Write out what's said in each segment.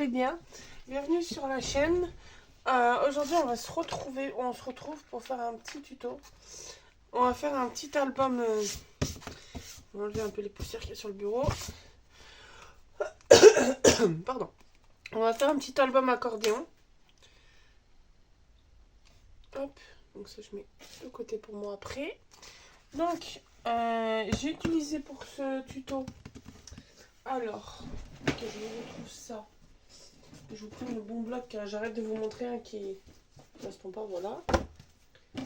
allez bien. Bienvenue sur la chaîne. Aujourd'hui, on se retrouve pour faire un petit tuto. On va faire un petit album. On va enlever un peu les poussières qu'il y a sur le bureau. Pardon. On va faire un petit album accordéon. Hop. Donc ça, je mets de côté pour moi après. Donc, j'ai utilisé pour ce tuto. Alors, que je retrouve ça. Je vous prends le bon bloc, car j'arrête de vous montrer un qui ne correspond pas, voilà. Je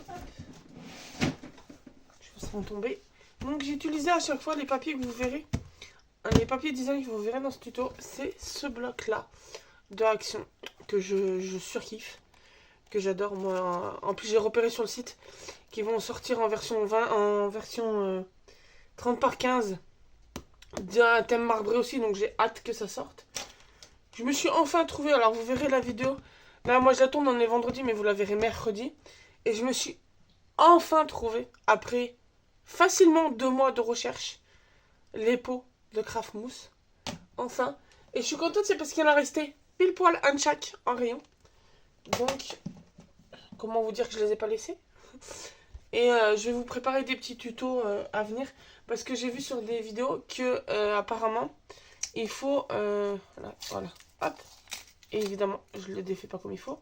vais en tomber. Donc j'ai utilisé à chaque fois les papiers que vous verrez. Les papiers design que vous verrez dans ce tuto, c'est ce bloc là de Action que je surkiffe, que j'adore. Moi, en plus j'ai repéré sur le site qu'ils vont sortir en version 20, en version 30 par 15 d'un thème marbré aussi, donc j'ai hâte que ça sorte. Je me suis enfin trouvé, alors vous verrez la vidéo. Là, moi je la tourne, on est vendredi, mais vous la verrez mercredi. Et je me suis enfin trouvé, après facilement 2 mois de recherche, les pots de Craft Mousse. Enfin. Et je suis contente, c'est parce qu'il y en a resté pile poil un de chaque en rayon. Donc, comment vous dire que je les ai pas laissés. Et je vais vous préparer des petits tutos à venir. Parce que j'ai vu sur des vidéos que apparemment, il faut... voilà. Hop. Et évidemment, je le défais pas comme il faut.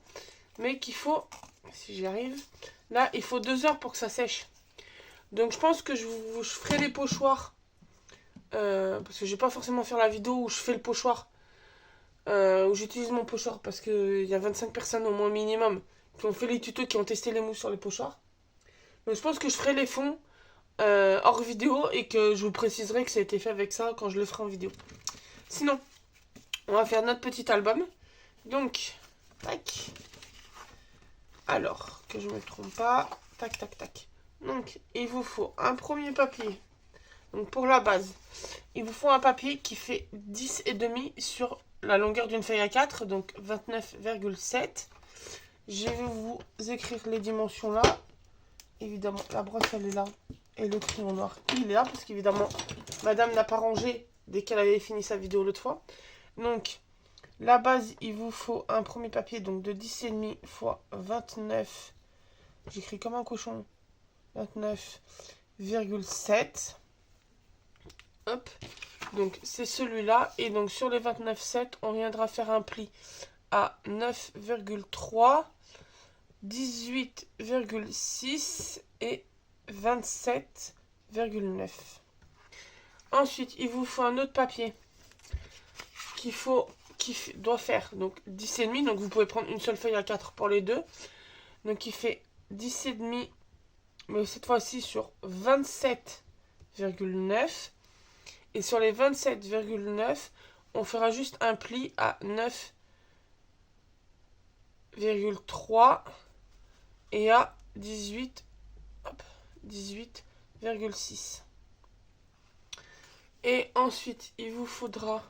Mais qu'il faut, si j'y arrive, là, il faut 2 heures pour que ça sèche. Donc je pense que je ferai les pochoirs. Parce que je vais pas forcément faire la vidéo où je fais le pochoir. Où j'utilise mon pochoir. Parce qu'il y a 25 personnes au moins minimum qui ont fait les tutos, qui ont testé les mousses sur les pochoirs. Donc je pense que je ferai les fonds hors vidéo. Et que je vous préciserai que ça a été fait avec ça quand je le ferai en vidéo. Sinon, on va faire notre petit album. Donc, tac. Alors, que je me trompe pas. Tac, tac, tac. Donc, il vous faut un premier papier. Donc, pour la base, il vous faut un papier qui fait 10,5 sur la longueur d'une feuille A4, donc 29,7. Je vais vous écrire les dimensions là. Évidemment, la brosse, elle est là. Et le crayon noir, il est là, parce qu'évidemment, madame n'a pas rangé dès qu'elle avait fini sa vidéo l'autre fois. Donc, la base, il vous faut un premier papier donc de 10,5 x 29. J'écris comme un cochon. 29,7. Hop. Donc c'est celui-là. Et donc sur les 29,7, on viendra faire un pli à 9,3, 18,6 et 27,9. Ensuite, il vous faut un autre papier qui doit faire donc 10,5. Donc vous pouvez prendre une seule feuille à 4 pour les deux. Donc il fait 10,5, mais cette fois-ci sur 27,9. Et sur les 27,9, on fera juste un pli à 9,3 et à 18,6. Et ensuite, il vous faudra...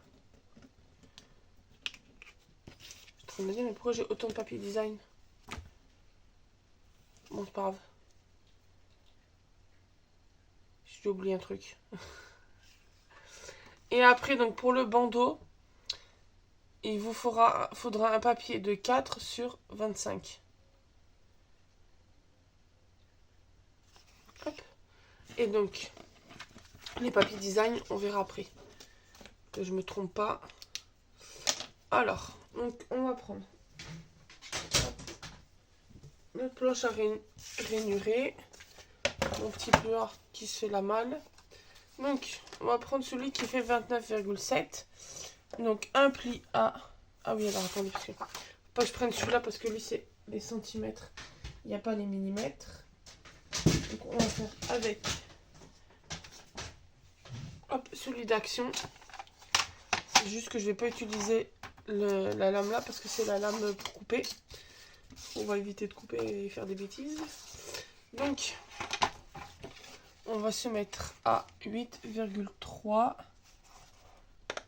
Je suis en train de me dire, mais pourquoi j'ai autant de papier design? Bon, c'est pas grave. J'ai oublié un truc. Et après, donc pour le bandeau, il vous faudra un papier de 4 sur 25. Hop. Et donc, les papiers design, on verra après. Que je me trompe pas. Alors, donc on va prendre notre planche à ranurer. Mon petit pleur qui se fait la malle. Donc, on va prendre celui qui fait 29,7. Donc, un pli à... Ah oui, alors attendez, parce que... Faut pas que je prenne celui-là parce que lui, c'est les centimètres. Il n'y a pas les millimètres. Donc, on va faire avec... Hop, celui d'Action. C'est juste que je vais pas utiliser la lame là parce que c'est la lame pour couper. On va éviter de couper et faire des bêtises. Donc... On va se mettre à 8,3.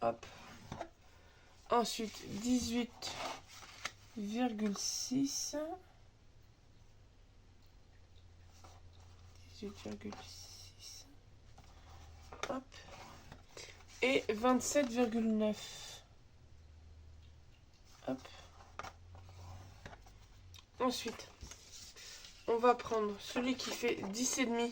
Hop. Ensuite, 18,6. 18,6. Hop. Et 27,9. Hop. Ensuite, on va prendre celui qui fait 10,5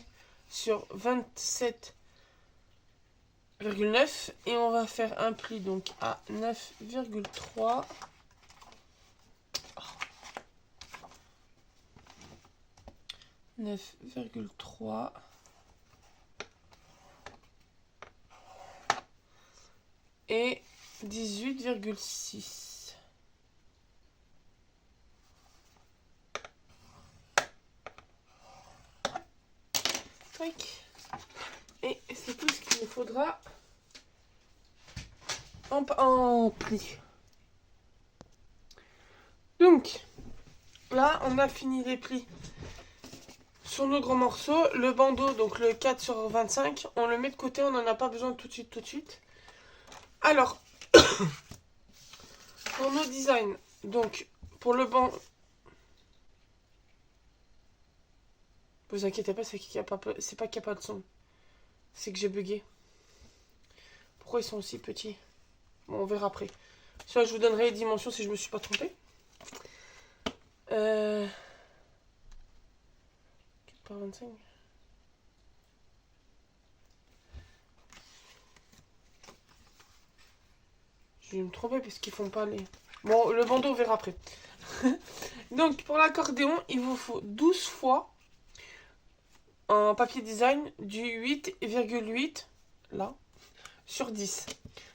sur 27,9 et on va faire un pli donc à 9,3. 9,3 et 18,6. Et c'est tout ce qu'il nous faudra en pli. Donc, là, on a fini les plis sur nos grands morceaux. Le bandeau, donc le 4 sur 25, on le met de côté, on n'en a pas besoin tout de suite. Alors, pour nos designs, donc, pour le bandeau... Vous inquiétez pas, c'est pas qu'il n'y a pas de son. C'est que j'ai bugué. Pourquoi ils sont aussi petits? Bon, on verra après. Soit je vous donnerai les dimensions si je me suis pas trompée. 4 par 25. Je vais me tromper parce qu'ils font pas les... Bon, le bandeau, on verra après. Donc, pour l'accordéon, il vous faut 12 fois en papier design du 8,8 là sur 10.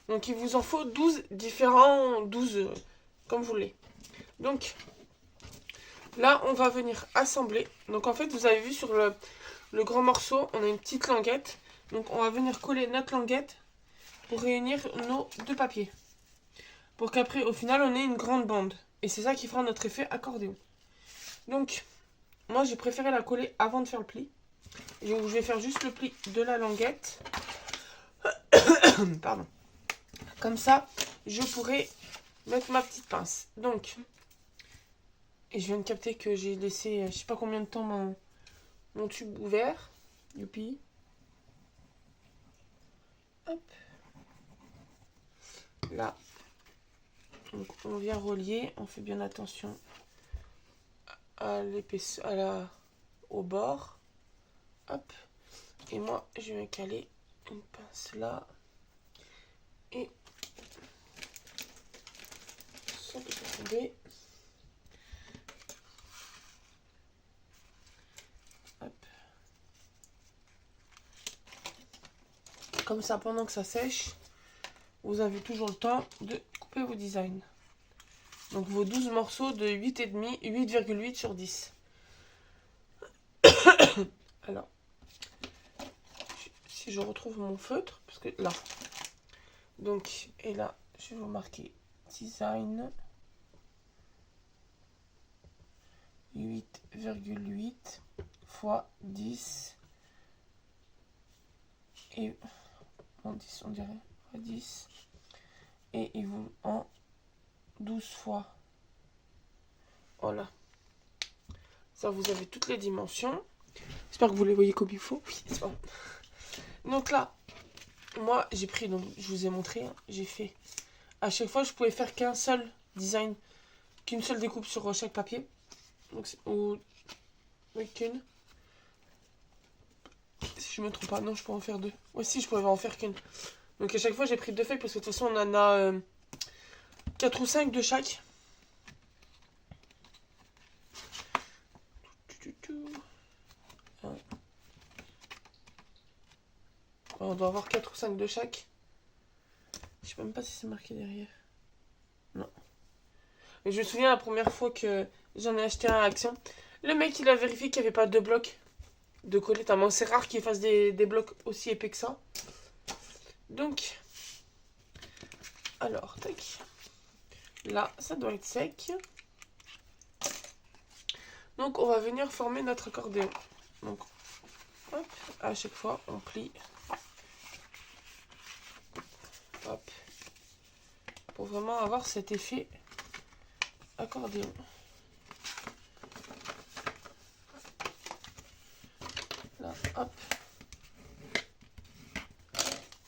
Donc, il vous en faut 12 différents, 12 comme vous voulez. Donc, là, on va venir assembler. Donc, en fait, vous avez vu sur le grand morceau, on a une petite languette. Donc, on va venir coller notre languette pour réunir nos deux papiers. Pour qu'après, au final, on ait une grande bande. Et c'est ça qui fera notre effet accordéon. Donc, moi, j'ai préféré la coller avant de faire le pli. Donc, je vais faire juste le pli de la languette. Pardon. Comme ça, je pourrai mettre ma petite pince. Donc, et je viens de capter que j'ai laissé, je sais pas combien de temps, mon tube ouvert. Youpi. Hop. Là. Donc, on vient relier. On fait bien attention à l'épaisseur, au bord. Hop. Et moi, je vais caler une pince là. Et ça peut tomber. Hop. Comme ça, pendant que ça sèche, vous avez toujours le temps de couper vos designs. Donc vos 12 morceaux de 8,5, 8,8 sur 10. Alors, si je retrouve mon feutre, parce que là, donc, et là, je vais vous marquer design 8,8 fois 10 et en 10 on dirait fois 10 et ils vont en 12 fois. Voilà. Ça, vous avez toutes les dimensions. J'espère que vous les voyez comme il faut. Oui, c'est bon. Donc là, moi, j'ai pris, donc je vous ai montré, hein, j'ai fait. À chaque fois, je pouvais faire qu'un seul design, qu'une seule découpe sur chaque papier. Donc, ou qu'une. Si je me trompe pas, non, je peux en faire deux. Ouais, si, je pouvais en faire qu'une. Donc à chaque fois, j'ai pris deux feuilles parce que de toute façon, on en a 4 ou 5 de chaque. On doit avoir 4 ou 5 de chaque. Je sais même pas si c'est marqué derrière. Non. Mais je me souviens la première fois que j'en ai acheté un à Action. Le mec, il a vérifié qu'il n'y avait pas deux blocs de coller. Tellement c'est rare qu'il fasse des blocs aussi épais que ça. Donc, alors, tac. Là, ça doit être sec. Donc, on va venir former notre accordéon. Donc, hop, à chaque fois, on plie. Hop. Pour vraiment avoir cet effet accordéon. Là, hop.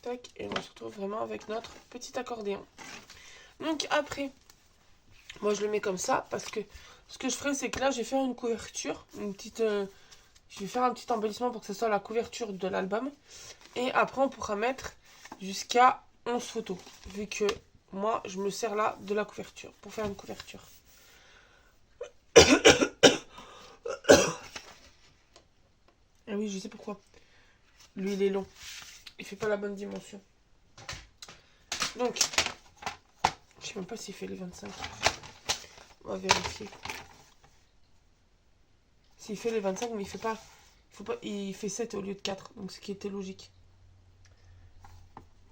Tac, et on se retrouve vraiment avec notre petit accordéon. Donc, après, Moi, je le mets comme ça parce que ce que je ferai, c'est que là, je vais faire une couverture, une petite... je vais faire un petit embellissement pour que ce soit la couverture de l'album. Et après, on pourra mettre jusqu'à 11 photos. Vu que moi, je me sers là de la couverture pour faire une couverture. Et oui, je sais pourquoi. Lui, il est long. Il fait pas la bonne dimension. Donc, je sais même pas s'il fait les 25. On va vérifier. S'il fait les 25, mais il fait pas... il fait 7 au lieu de 4. Donc, ce qui était logique.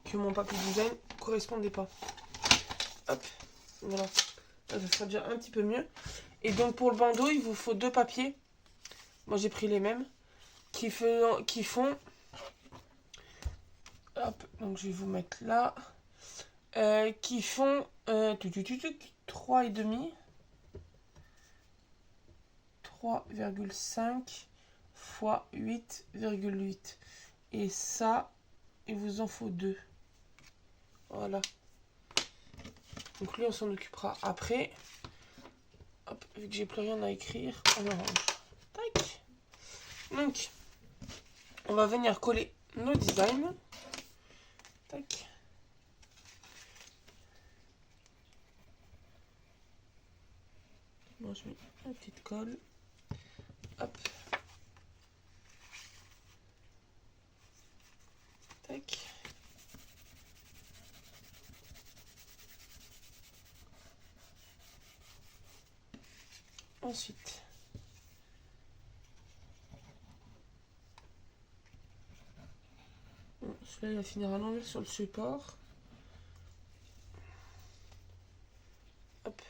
Que mon papier design correspondait pas. Hop, voilà. Là, ça sera déjà un petit peu mieux. Et donc, pour le bandeau, il vous faut 2 papiers. Moi, j'ai pris les mêmes. Qui font... Hop, donc je vais vous mettre là. Qui font 3,5. 3,5 fois 8,8. Et ça, il vous en faut 2. Voilà. Donc lui, on s'en occupera après. Hop, vu que j'ai plus rien à écrire, on arrange. Tac. Donc, on va venir coller nos designs. Tac. Moi, je mets une petite colle. Hop. Tac. Ensuite, bon, celui-là, il va finir à l'envers sur le support. Hop.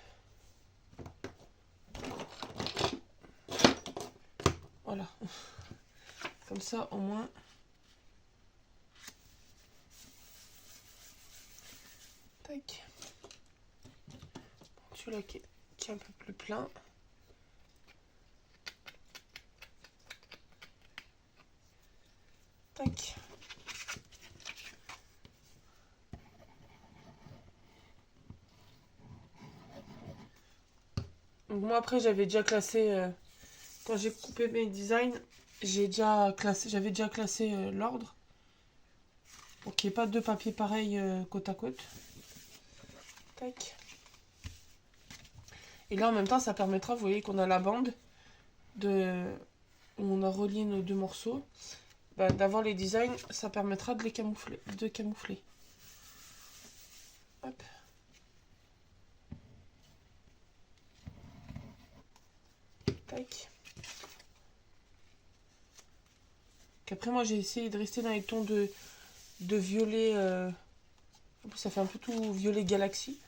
Voilà. Comme ça, au moins... Tac. Celui-là qui est un peu plus plein. Tac. Donc moi après j'avais déjà classé, quand j'ai coupé mes designs, j'avais déjà classé l'ordre. Pour qu'il n'y ait pas 2 papiers pareils côte à côte. Tac. Et là en même temps ça permettra, vous voyez qu'on a la bande où on a relié nos 2 morceaux. Bah, d'avoir les designs, ça permettra de les camoufler. Hop. Tac. Qu'après moi j'ai essayé de rester dans les tons de violet. En plus ça fait un peu tout violet galaxie.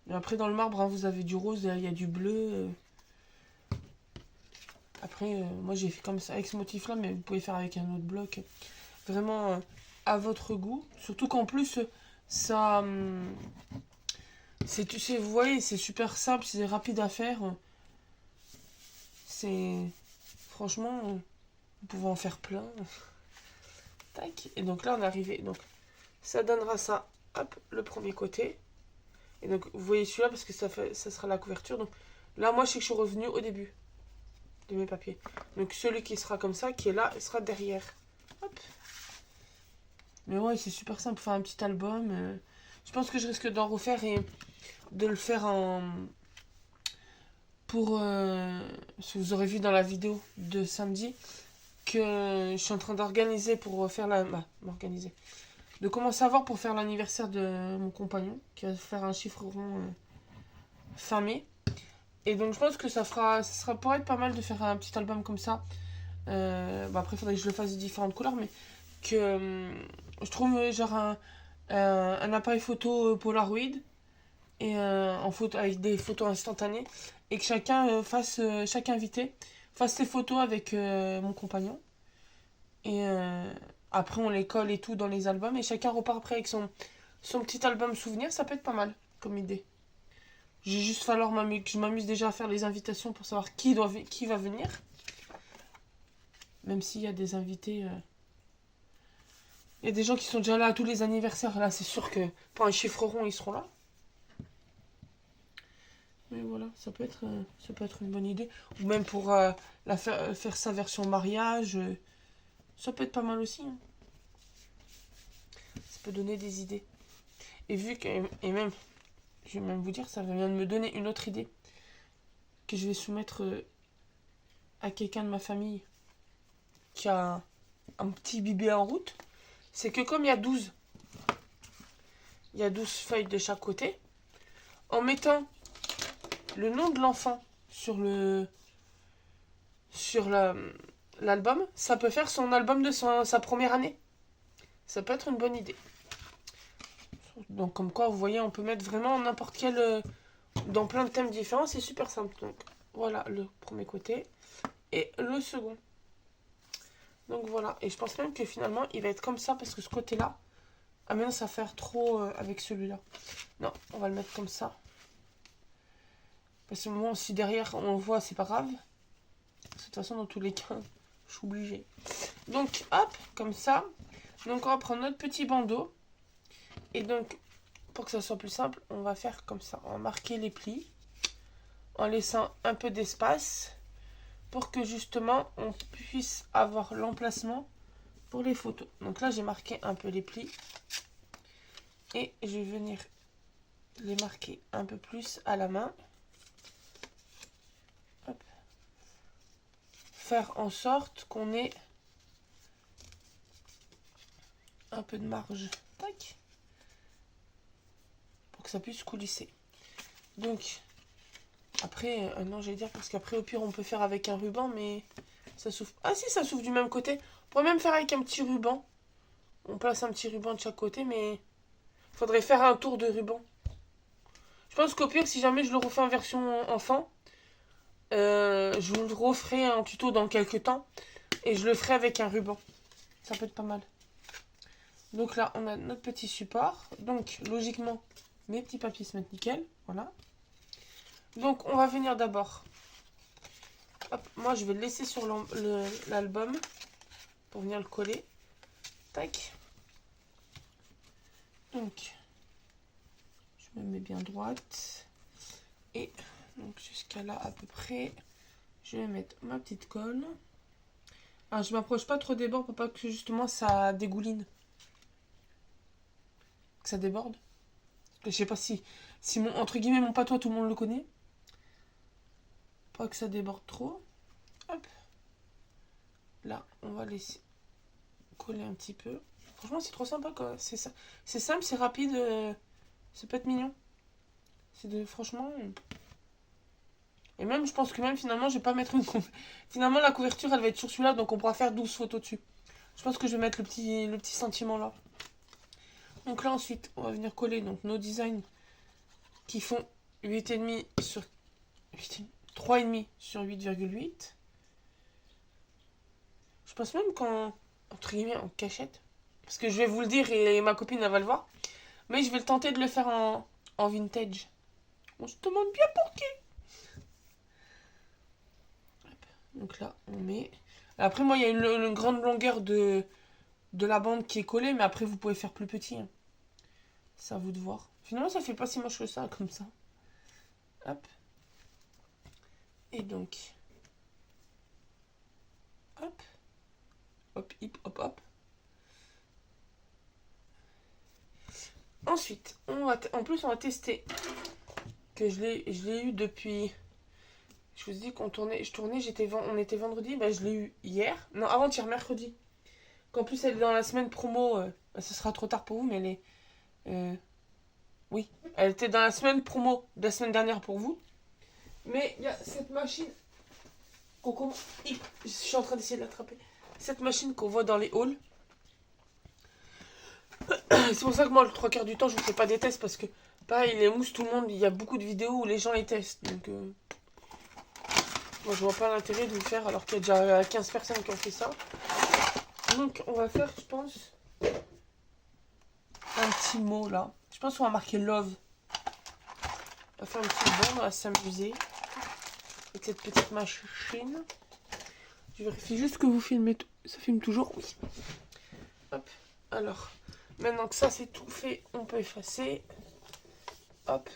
Mais après dans le marbre hein, vous avez du rose, il y a du bleu. Après moi j'ai fait comme ça avec ce motif là, mais vous pouvez faire avec un autre bloc. Vraiment à votre goût. Surtout qu'en plus ça... tu sais, vous voyez, c'est super simple, c'est rapide à faire. C'est... Franchement, vous pouvez en faire plein. Tac. Et donc là, on est arrivé. Donc, ça donnera ça. Hop, le premier côté. Et donc, vous voyez celui-là parce que ça sera la couverture. Donc, là, moi, je sais que je suis revenue au début de mes papiers. Donc, celui qui sera comme ça, qui est là, il sera derrière. Hop. Mais ouais, c'est super simple pour faire un petit album. Je pense que je risque d'en refaire et de le faire en... Pour... si vous aurez vu dans la vidéo de samedi, que je suis en train d'organiser pour faire la... Bah, m'organiser. De commencer à voir pour faire l'anniversaire de mon compagnon, qui va faire un chiffre rond fin mai. Et donc je pense que ça pourrait être pas mal de faire un petit album comme ça. Bah après il faudrait que je le fasse de différentes couleurs, mais que je trouve genre un appareil photo Polaroid et en photo avec des photos instantanées et que chaque invité fasse ses photos avec mon compagnon et après on les colle et tout dans les albums et chacun repart après avec son petit album souvenir. Ça peut être pas mal comme idée. J'ai juste falloir que je m'amuse déjà à faire les invitations pour savoir qui va venir, même s'il y a des invités. Il y a des gens qui sont déjà là à tous les anniversaires. Là, c'est sûr que pour un chiffre rond, ils seront là. Mais voilà, ça peut être une bonne idée. Ou même pour faire sa version mariage. Ça peut être pas mal aussi. Hein. Ça peut donner des idées. Et vu que... Et même, je vais même vous dire, ça vient de me donner une autre idée. Que je vais soumettre à quelqu'un de ma famille. Qui a un petit bébé en route. C'est que comme il y a 12 feuilles de chaque côté. En mettant le nom de l'enfant sur l'album, ça peut faire son album de sa première année. Ça peut être une bonne idée. Donc comme quoi, vous voyez, on peut mettre vraiment n'importe quel... dans plein de thèmes différents, c'est super simple. Donc voilà le premier côté et le second. Donc voilà, et je pense même que finalement, il va être comme ça parce que ce côté-là, ça va faire trop avec celui-là. Non, on va le mettre comme ça. Parce que bon, si derrière on le voit, c'est pas grave. De toute façon, dans tous les cas, je suis obligée. Donc, hop, comme ça. Donc, on va prendre notre petit bandeau. Et donc, pour que ça soit plus simple, on va faire comme ça. On va marquer les plis. En laissant un peu d'espace. Pour que justement, on puisse avoir l'emplacement pour les photos. Donc là, j'ai marqué un peu les plis. Et je vais venir les marquer un peu plus à la main. Hop. Faire en sorte qu'on ait un peu de marge. Tac. Pour que ça puisse coulisser. Donc, après, non, j'allais dire, parce qu'après, au pire, on peut faire avec un ruban, mais ça souffle. Ah si, ça souffle du même côté. On pourrait même faire avec un petit ruban. On place un petit ruban de chaque côté, mais il faudrait faire un tour de ruban. Je pense qu'au pire, si jamais je le refais en version enfant, je vous le referai en tuto dans quelques temps. Et je le ferai avec un ruban. Ça peut être pas mal. Donc là, on a notre petit support. Donc, logiquement, mes petits papiers se mettent nickel. Voilà. Donc, on va venir d'abord. Hop, moi, je vais le laisser sur l'album pour venir le coller. Tac. Donc, je me mets bien droite. Et donc, jusqu'à là, à peu près, je vais mettre ma petite colle. Alors, je m'approche pas trop des bords pour pas que justement ça dégouline. Que ça déborde. Parce que je sais pas si mon, entre guillemets, mon patois, tout le monde le connaît. Pas que ça déborde trop. Hop. Là, on va laisser coller un petit peu. Franchement, c'est trop sympa, quoi. C'est ça. C'est simple, c'est rapide. Ça peut être mignon. Franchement... Et même, je pense que même, finalement, je vais pas mettre une... Finalement, la couverture, elle va être sur celui-là, donc on pourra faire 12 photos dessus. Je pense que je vais mettre le petit sentiment là. Donc là, ensuite, on va venir coller donc, nos designs qui font 8,5 sur... 3,5 sur 8,8. Je pense même qu'en... Entre guillemets, en cachette. Parce que je vais vous le dire et ma copine, elle va le voir. Mais je vais le tenter de le faire en vintage. On se demande bien pour qui. Donc là, on met... Après, moi, il y a une grande longueur de la bande qui est collée. Mais après, vous pouvez faire plus petit. Hein. C'est à vous de voir. Finalement, ça fait pas si moche que ça, comme ça. Hop. Et donc... Hop. Hop, hip, hop, hop. Ensuite, en plus, on va tester que je l'ai eu depuis... Je vous dis qu'on tournait, on était vendredi, bah je l'ai eu hier. Non, avant-hier, mercredi. Qu'en plus, elle est dans la semaine promo. Ce sera trop tard pour vous, mais elle est... oui, elle était dans la semaine promo de la semaine dernière pour vous. Mais il y a cette machine je suis en train d'essayer de l'attraper. Cette machine qu'on voit dans les halls. C'est pour ça que moi, le 3/4 du temps, je ne fais pas des tests parce que, pareil, les mousses, tout le monde, il y a beaucoup de vidéos où les gens les testent. Donc, moi, je vois pas l'intérêt de le faire alors qu'il y a déjà 15 personnes qui ont fait ça. Donc, on va faire, je pense, un petit mot là. Je pense qu'on va marquer love. On va faire un petit mot, on va s'amuser avec cette petite machine. Je vérifie juste que vous filmez. Ça filme toujours? Oui. Hop. Alors, maintenant que ça c'est tout fait, on peut effacer. Hop.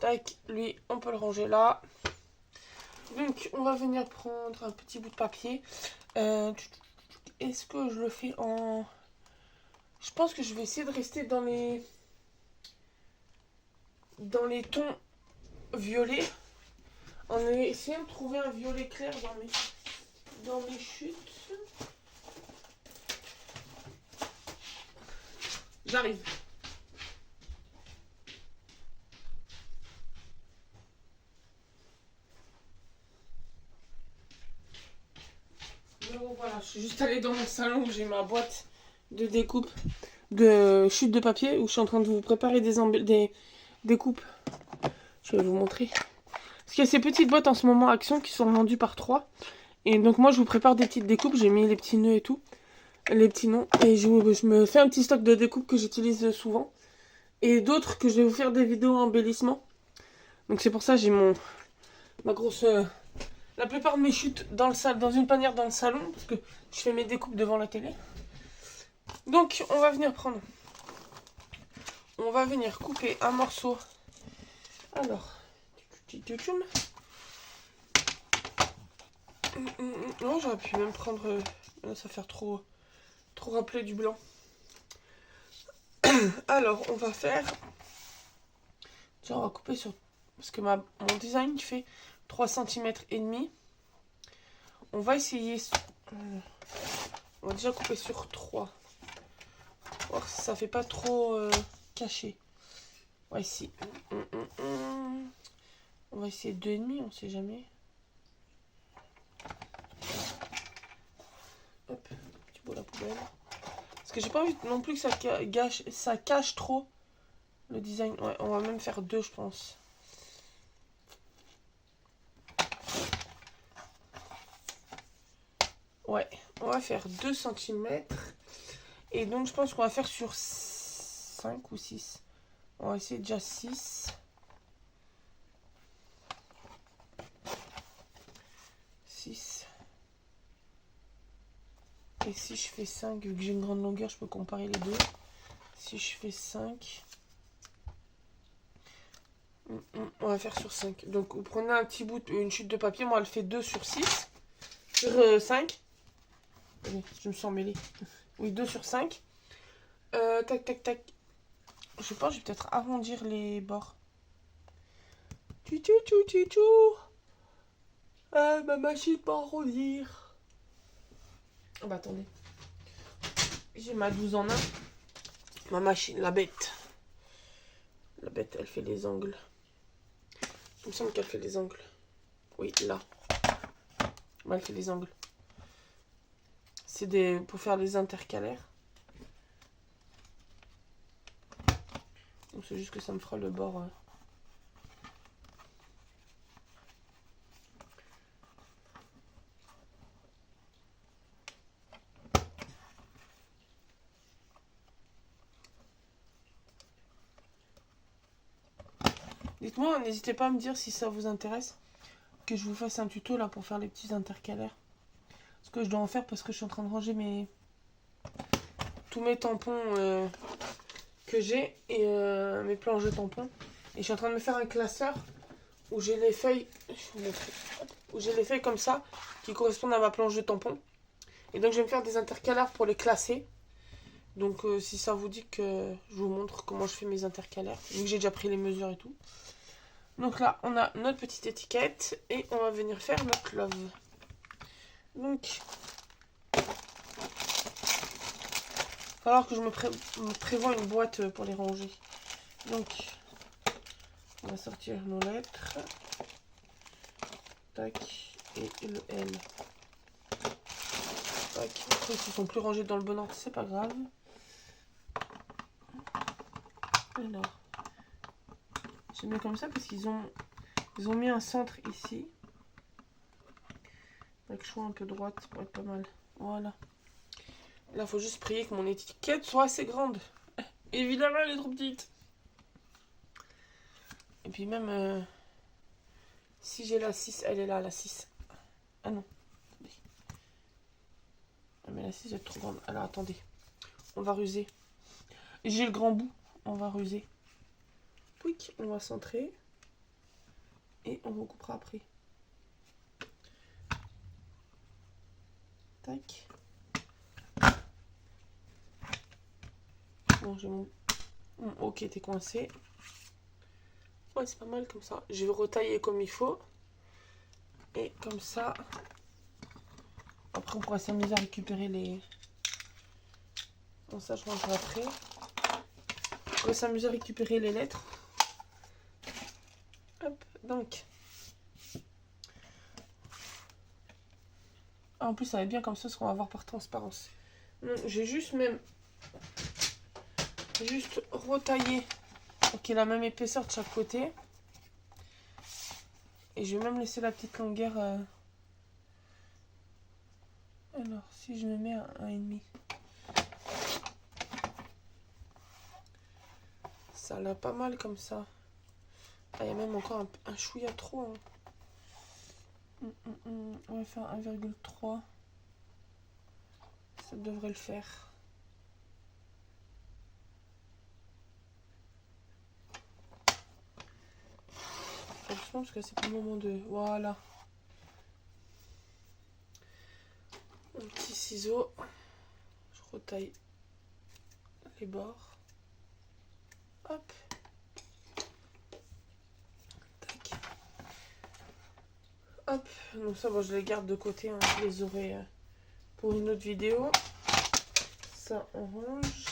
Tac, lui, on peut le ranger là. Donc, on va venir prendre un petit bout de papier. Est-ce que je le fais en... Je pense que je vais essayer de rester dans les tons violets. En essayant de trouver un violet clair dans mes chutes. J'arrive. Donc voilà, je suis juste allée dans mon salon où j'ai ma boîte de découpe de chutes de papier où je suis en train de vous préparer des découpes. Je vais vous montrer. Parce qu'il y a ces petites boîtes en ce moment Action qui sont vendues par 3. Et donc moi je vous prépare des petites découpes. J'ai mis les petits nœuds et tout. Les petits noms. Et je me fais un petit stock de découpes que j'utilise souvent. Et d'autres que je vais vous faire des vidéos embellissement. Donc c'est pour ça que j'ai ma grosse... la plupart de mes chutes dans une panière dans le salon. Parce que je fais mes découpes devant la télé. Donc on va venir prendre... On va venir couper un morceau. Alors... Non, j'aurais pu même prendre... Là, ça va faire trop rappeler du blanc. Alors, on va faire... Tiens, on va couper sur... Parce que mon design fait 3 cm et demi. On va essayer... On va déjà couper sur 3. Voir si ça fait pas trop caché. Ouais, ici. On va essayer 2,5, on sait jamais. Hop, petit bout à la poubelle. Parce que j'ai pas envie non plus que ça cache trop le design. Ouais, on va même faire 2, je pense. Ouais, on va faire 2 cm. Et donc, je pense qu'on va faire sur 5 ou 6. On va essayer déjà 6. 6. Et si je fais 5, vu que j'ai une grande longueur, je peux comparer les deux. Si je fais 5, on va faire sur 5. Donc, vous prenez un petit bout, une chute de papier. Moi, elle fait 2 sur 6. Sur 5. Oui, je me sens mêlée. Oui, 2 sur 5. Tac, tac, tac. Je pense que je vais peut-être arrondir les bords. Ma machine va arrondir. Oh bah attendez. J'ai ma 12 en 1. Ma machine, la bête. La bête, elle fait les angles. Il me semble qu'elle fait les angles. Oui, là. Bah, elle fait les angles. C'est pour faire les intercalaires. Donc c'est juste que ça me fera le bord. Dites-moi, n'hésitez pas à me dire si ça vous intéresse que je vous fasse un tuto là pour faire les petits intercalaires. Ce que je dois en faire parce que je suis en train de ranger tous mes tampons que j'ai et mes planches de tampons. Et je suis en train de me faire un classeur où j'ai les feuilles, comme ça qui correspondent à ma planche de tampons. Et donc je vais me faire des intercalaires pour les classer. Donc si ça vous dit que je vous montre comment je fais mes intercalaires, vu que j'ai déjà pris les mesures et tout. Donc là, on a notre petite étiquette et on va venir faire notre love. Donc, il va falloir que je me prévoie une boîte pour les ranger. Donc, on va sortir nos lettres. Tac, et le L. Tac, après, ils sont plus rangés dans le bon ordre, c'est pas grave. Alors, j'aime bien comme ça parce qu'ils ont mis un centre ici. Avec le choix un peu droite pour être pas mal. Voilà. Là, il faut juste prier que mon étiquette soit assez grande. Évidemment, elle est trop petite. Et puis même, si j'ai la 6, elle est là, la 6. Ah non. Ah, mais la 6 est trop grande. Alors, attendez. On va ruser. J'ai le grand bout. On va ruser. Pouic, on va centrer. et on recoupera après. Tac. Bon, j'ai mon... Ok, t'es coincé. Ouais, c'est pas mal comme ça. Je vais retailler comme il faut. Et comme ça... Après, on pourra s'amuser à récupérer les... Bon, ça, je rangerai après. On va s'amuser à récupérer les lettres. Hop, donc. Ah, en plus, ça va être bien comme ça, ce qu'on va voir par transparence. Donc, j'ai juste même... Juste retailler pour qu'il ait la même épaisseur de chaque côté. Et je vais même laisser la petite longueur... Alors, si je me mets à 1,5. Ça l'a pas mal comme ça. Ah, il y a même encore un chouïa trop. Hein. On va faire 1,3. Ça devrait le faire. Justement parce que c'est pas le moment de... Voilà. Un petit ciseau. Je retaille les bords. Hop. Tac. Hop. Donc ça, bon, je les garde de côté. Hein. Je les aurai pour une autre vidéo. Ça, on range.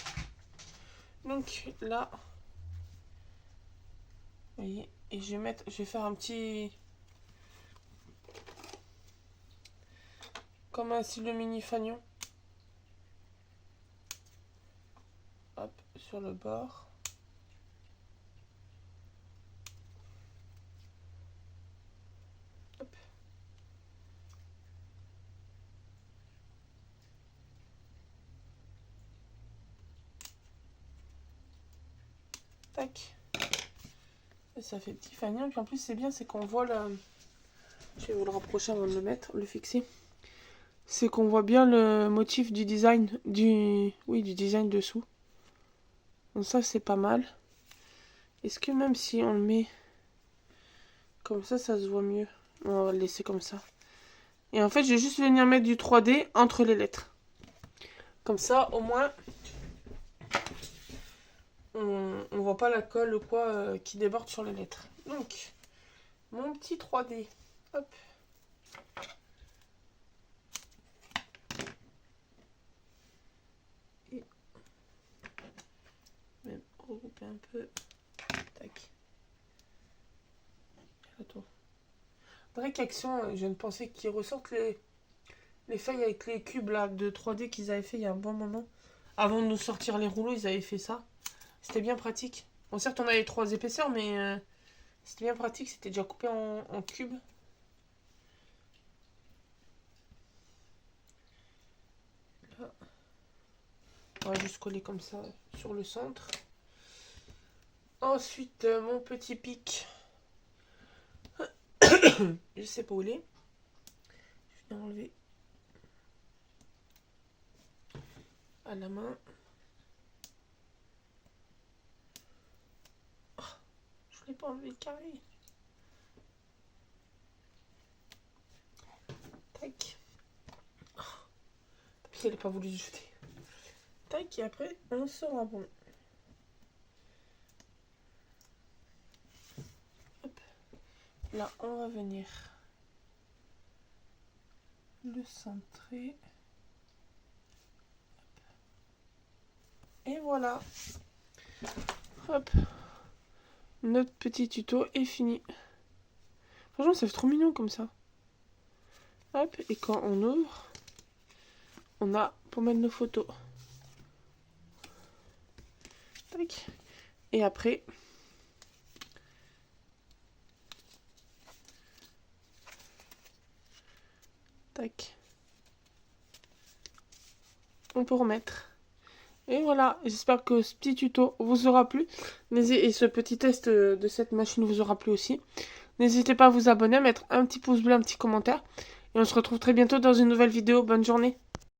Donc là... Vous voyez, et je vais faire un petit... Comme un style de mini fanion. Hop, sur le bord. Hop. Tac. Et ça fait petit fanion. Puis en plus, c'est bien, c'est qu'on voit la... Je vais vous le rapprocher avant de le mettre, le fixer. C'est qu'on voit bien le motif du design, du design dessous. Donc ça, c'est pas mal. Est-ce que même si on le met comme ça se voit mieux? On va le laisser comme ça. Et en fait, je vais juste venir mettre du 3D entre les lettres. Comme ça, au moins, on voit pas la colle ou quoi qui déborde sur les lettres. Donc, mon petit 3D. Hop. Et même regrouper un peu. Tac. Attends. Vrai qu'Action, je viens de penser qu'ils ressortent les feuilles avec les cubes là, de 3D qu'ils avaient fait il y a un bon moment. Avant de nous sortir les rouleaux, ils avaient fait ça. C'était bien pratique. Bon, certes, on avait 3 épaisseurs, mais c'était bien pratique. C'était déjà coupé en cubes. Là. On va juste coller comme ça sur le centre. Ensuite, mon petit pic. Je sais pas où il est. Je vais enlever à la main. Oh, je voulais pas enlever le carré. Tac. Oh, elle n'a pas voulu se jeter. Tac, et après, on sera bon. Hop. Là, on va venir le centrer. Et voilà. Hop. Notre petit tuto est fini. Franchement, ça fait trop mignon comme ça. Hop. Et quand on ouvre, on a pour mettre nos photos. Tac. Et après, tac. On peut remettre. Et voilà, j'espère que ce petit tuto vous aura plu. Et ce petit test de cette machine vous aura plu aussi. N'hésitez pas à vous abonner, à mettre un petit pouce bleu, un petit commentaire. Et on se retrouve très bientôt dans une nouvelle vidéo. Bonne journée.